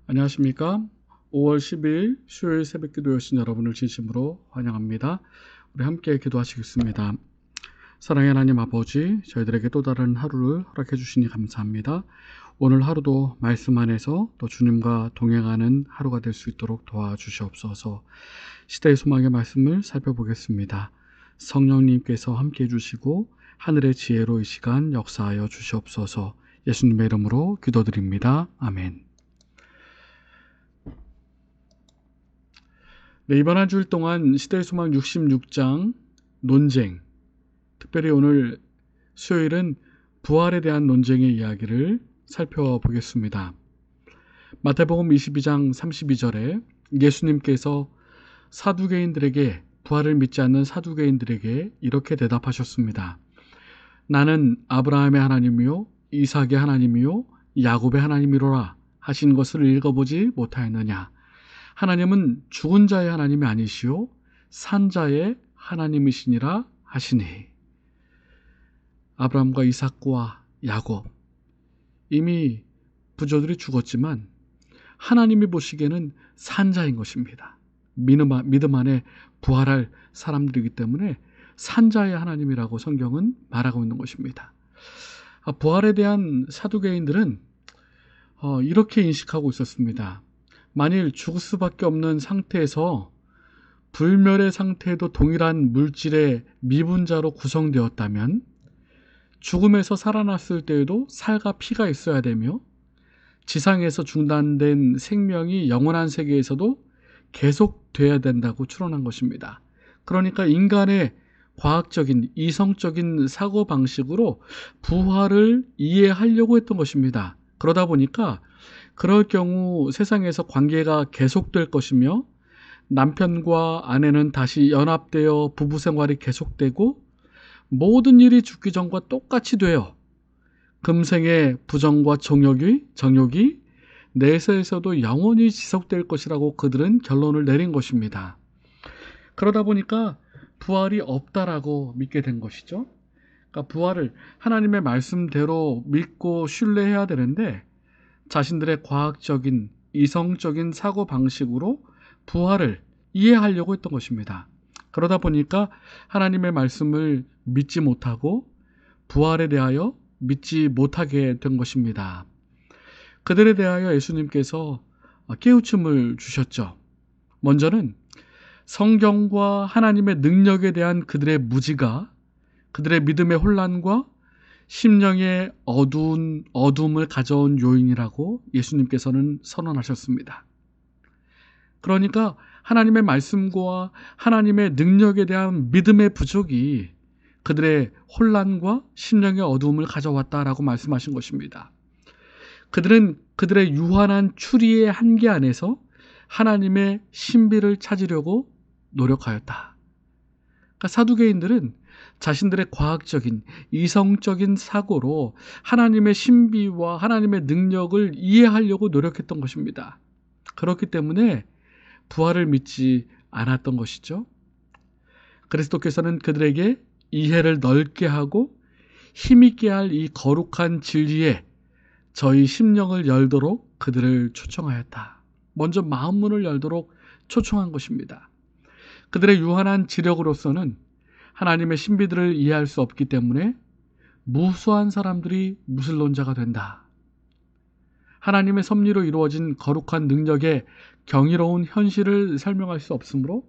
안녕하십니까? 5월 10일 수요일 새벽기도 여신 여러분을 진심으로 환영합니다. 우리 함께 기도하시겠습니다. 사랑의 하나님 아버지, 저희들에게 또 다른 하루를 허락해 주시니 감사합니다. 오늘 하루도 말씀 안에서 또 주님과 동행하는 하루가 될 수 있도록 도와주시옵소서. 시대의 소망의 말씀을 살펴보겠습니다. 성령님께서 함께 해주시고 하늘의 지혜로 이 시간 역사하여 주시옵소서. 예수님의 이름으로 기도드립니다. 아멘. 네, 이번 한 주일 동안 시대의 소망 66장 논쟁, 특별히 오늘 수요일은 부활에 대한 논쟁의 이야기를 살펴보겠습니다. 마태복음 22장 32절에 예수님께서 부활을 믿지 않는 사두개인들에게 이렇게 대답하셨습니다. 나는 아브라함의 하나님이요 이삭의 하나님이요 야곱의 하나님이로라 하신 것을 읽어보지 못하였느냐. 하나님은 죽은 자의 하나님이 아니시오 산 자의 하나님이시니라 하시니. 아브라함과 이삭과 야곱, 이미 부조들이 죽었지만 하나님이 보시기에는 산 자인 것입니다. 믿음 안에 부활할 사람들이기 때문에 산 자의 하나님이라고 성경은 말하고 있는 것입니다. 부활에 대한 사두개인들은 이렇게 인식하고 있었습니다. 만일 죽을 수밖에 없는 상태에서 불멸의 상태에도 동일한 물질의 미분자로 구성되었다면 죽음에서 살아났을 때에도 살과 피가 있어야 되며 지상에서 중단된 생명이 영원한 세계에서도 계속돼야 된다고 추론한 것입니다. 그러니까 인간의 과학적인 이성적인 사고방식으로 부활을 이해하려고 했던 것입니다. 그러다 보니까 그럴 경우 세상에서 관계가 계속될 것이며 남편과 아내는 다시 연합되어 부부 생활이 계속되고 모든 일이 죽기 전과 똑같이 되어 금생의 부정과 정욕이 내세에서도 영원히 지속될 것이라고 그들은 결론을 내린 것입니다. 그러다 보니까 부활이 없다라고 믿게 된 것이죠. 그러니까 부활을 하나님의 말씀대로 믿고 신뢰해야 되는데 자신들의 과학적인 이성적인 사고방식으로 부활을 이해하려고 했던 것입니다. 그러다 보니까 하나님의 말씀을 믿지 못하고 부활에 대하여 믿지 못하게 된 것입니다. 그들에 대하여 예수님께서 깨우침을 주셨죠. 먼저는 성경과 하나님의 능력에 대한 그들의 무지가 그들의 믿음의 혼란과 심령의 어둠을 가져온 요인이라고 예수님께서는 선언하셨습니다. 그러니까 하나님의 말씀과 하나님의 능력에 대한 믿음의 부족이 그들의 혼란과 심령의 어둠을 가져왔다라고 말씀하신 것입니다. 그들은 그들의 유한한 추리의 한계 안에서 하나님의 신비를 찾으려고 노력하였다. 그러니까 사두개인들은 자신들의 과학적인 이성적인 사고로 하나님의 신비와 하나님의 능력을 이해하려고 노력했던 것입니다. 그렇기 때문에 부활을 믿지 않았던 것이죠. 그리스도께서는 그들에게 이해를 넓게 하고 힘있게 할 이 거룩한 진리에 저희 심령을 열도록 그들을 초청하였다. 먼저 마음문을 열도록 초청한 것입니다. 그들의 유한한 지력으로서는 하나님의 신비들을 이해할 수 없기 때문에 무수한 사람들이 무신론자가 된다. 하나님의 섭리로 이루어진 거룩한 능력의 경이로운 현실을 설명할 수 없으므로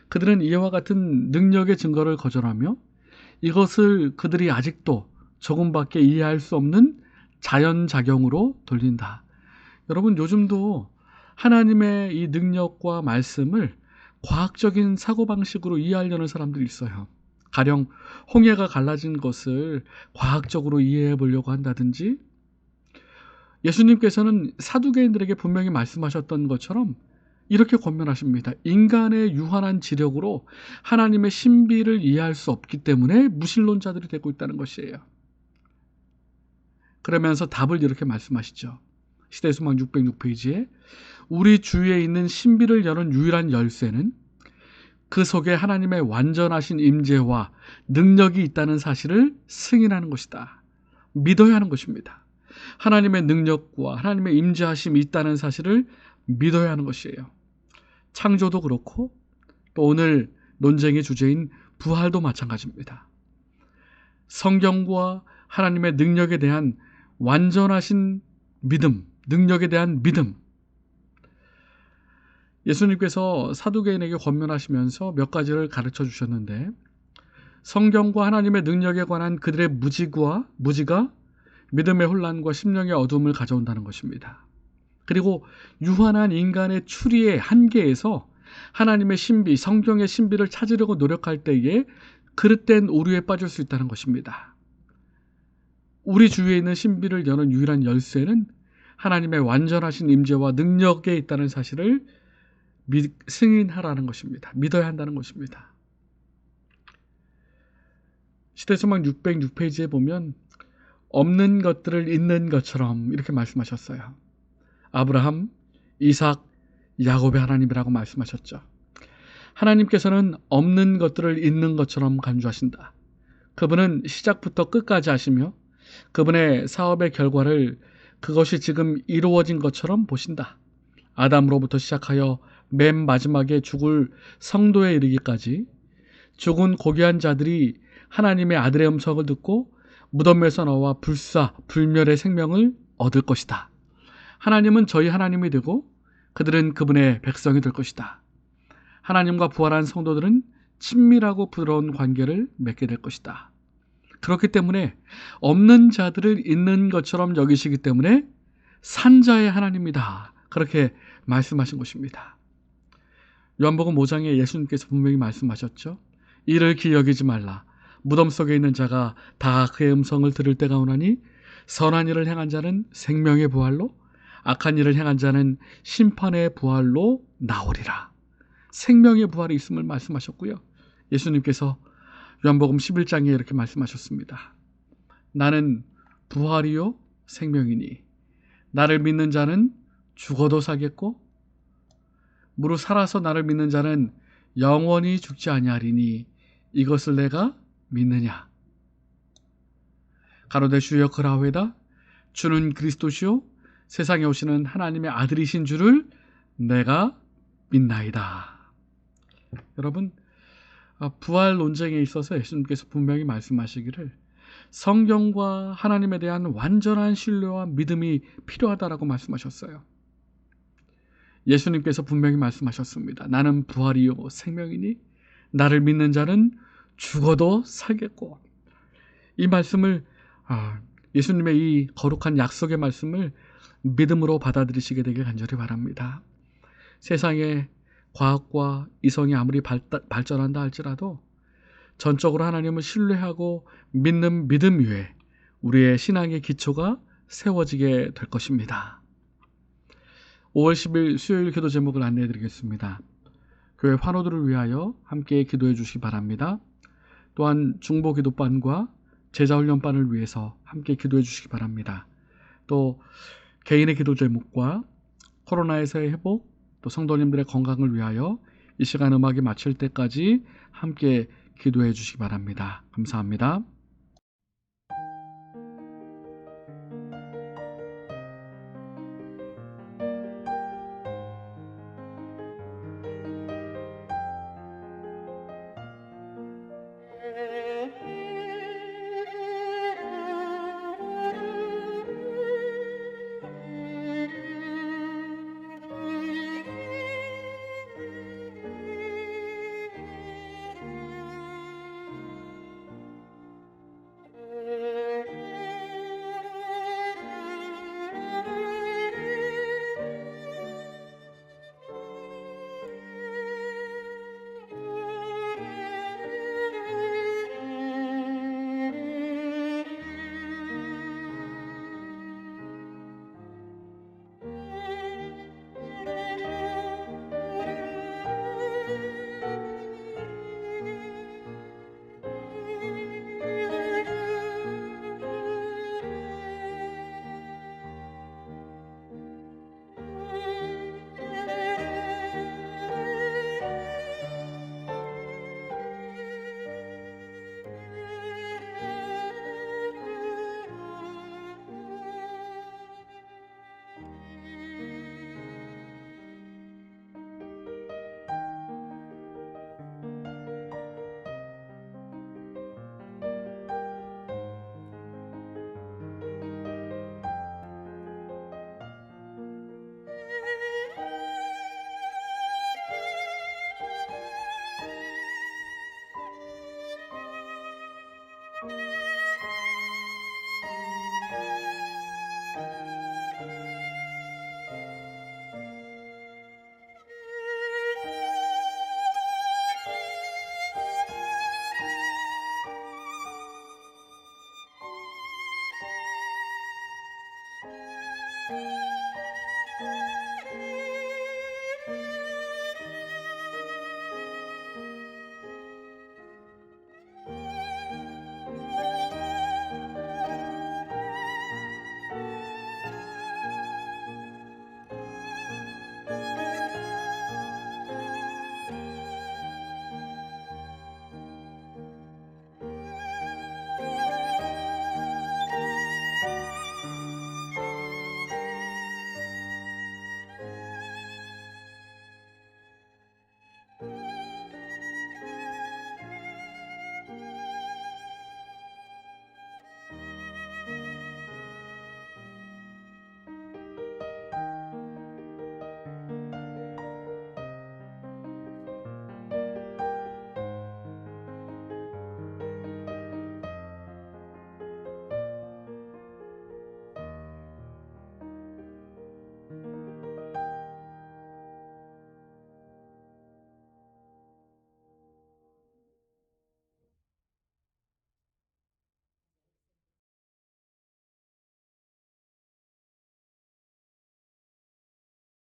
그들은 이와 같은 능력의 증거를 거절하며 이것을 그들이 아직도 조금밖에 이해할 수 없는 자연작용으로 돌린다. 여러분, 요즘도 하나님의 이 능력과 말씀을 과학적인 사고방식으로 이해하려는 사람들이 있어요. 가령 홍해가 갈라진 것을 과학적으로 이해해 보려고 한다든지, 예수님께서는 사두개인들에게 분명히 말씀하셨던 것처럼 이렇게 권면하십니다. 인간의 유한한 지력으로 하나님의 신비를 이해할 수 없기 때문에 무신론자들이 되고 있다는 것이에요. 그러면서 답을 이렇게 말씀하시죠. 시대소망 606페이지에 우리 주위에 있는 신비를 여는 유일한 열쇠는 그 속에 하나님의 완전하신 임재와 능력이 있다는 사실을 승인하는 것이다. 믿어야 하는 것입니다. 하나님의 능력과 하나님의 임재하심이 있다는 사실을 믿어야 하는 것이에요. 창조도 그렇고 또 오늘 논쟁의 주제인 부활도 마찬가지입니다. 성경과 하나님의 능력에 대한 완전하신 믿음, 능력에 대한 믿음. 예수님께서 사두개인에게 권면하시면서 몇 가지를 가르쳐 주셨는데 성경과 하나님의 능력에 관한 그들의 무지가 믿음의 혼란과 심령의 어둠을 가져온다는 것입니다. 그리고 유한한 인간의 추리의 한계에서 하나님의 신비, 성경의 신비를 찾으려고 노력할 때에 그릇된 오류에 빠질 수 있다는 것입니다. 우리 주위에 있는 신비를 여는 유일한 열쇠는 하나님의 완전하신 임재와 능력에 있다는 사실을 승인하라는 것입니다. 믿어야 한다는 것입니다. 시대소망 606페이지에 보면 없는 것들을 있는 것처럼 이렇게 말씀하셨어요. 아브라함, 이삭, 야곱의 하나님이라고 말씀하셨죠. 하나님께서는 없는 것들을 있는 것처럼 간주하신다. 그분은 시작부터 끝까지 하시며 그분의 사업의 결과를 그것이 지금 이루어진 것처럼 보신다. 아담으로부터 시작하여 맨 마지막에 죽을 성도에 이르기까지 죽은 고귀한 자들이 하나님의 아들의 음성을 듣고 무덤에서 나와 불멸의 생명을 얻을 것이다. 하나님은 저희 하나님이 되고 그들은 그분의 백성이 될 것이다. 하나님과 부활한 성도들은 친밀하고 부드러운 관계를 맺게 될 것이다. 그렇기 때문에 없는 자들을 있는 것처럼 여기시기 때문에 산자의 하나님이다. 그렇게 말씀하신 것입니다. 요한복음 5장에 예수님께서 분명히 말씀하셨죠. 이를 기여기지 말라. 무덤 속에 있는 자가 다 그의 음성을 들을 때가 오나니 선한 일을 행한 자는 생명의 부활로 악한 일을 행한 자는 심판의 부활로 나오리라. 생명의 부활이 있음을 말씀하셨고요. 예수님께서 요한복음 11장에 이렇게 말씀하셨습니다. 나는 부활이요 생명이니 나를 믿는 자는 죽어도 살겠고 무릇 살아서 나를 믿는 자는 영원히 죽지 아니하리니 이것을 내가 믿느냐. 가로되 주여 그라오이다. 주는 그리스도시요 세상에 오시는 하나님의 아들이신 줄을 내가 믿나이다. 여러분, 부활 논쟁에 있어서 예수님께서 분명히 말씀하시기를 성경과 하나님에 대한 완전한 신뢰와 믿음이 필요하다라고 말씀하셨어요. 예수님께서 분명히 말씀하셨습니다. 나는 부활이요 생명이니 나를 믿는 자는 죽어도 살겠고. 이 말씀을 예수님의 이 거룩한 약속의 말씀을 믿음으로 받아들이시게 되길 간절히 바랍니다. 세상에 과학과 이성이 아무리 발전한다 할지라도 전적으로 하나님을 신뢰하고 믿는 믿음 위에 우리의 신앙의 기초가 세워지게 될 것입니다. 5월 10일 수요일 기도 제목을 안내해 드리겠습니다. 교회 환우들을 위하여 함께 기도해 주시기 바랍니다. 또한 중보 기도반과 제자훈련반을 위해서 함께 기도해 주시기 바랍니다. 또 개인의 기도 제목과 코로나에서의 회복, 또 성도님들의 건강을 위하여 이 시간 음악이 마칠 때까지 함께 기도해 주시기 바랍니다. 감사합니다.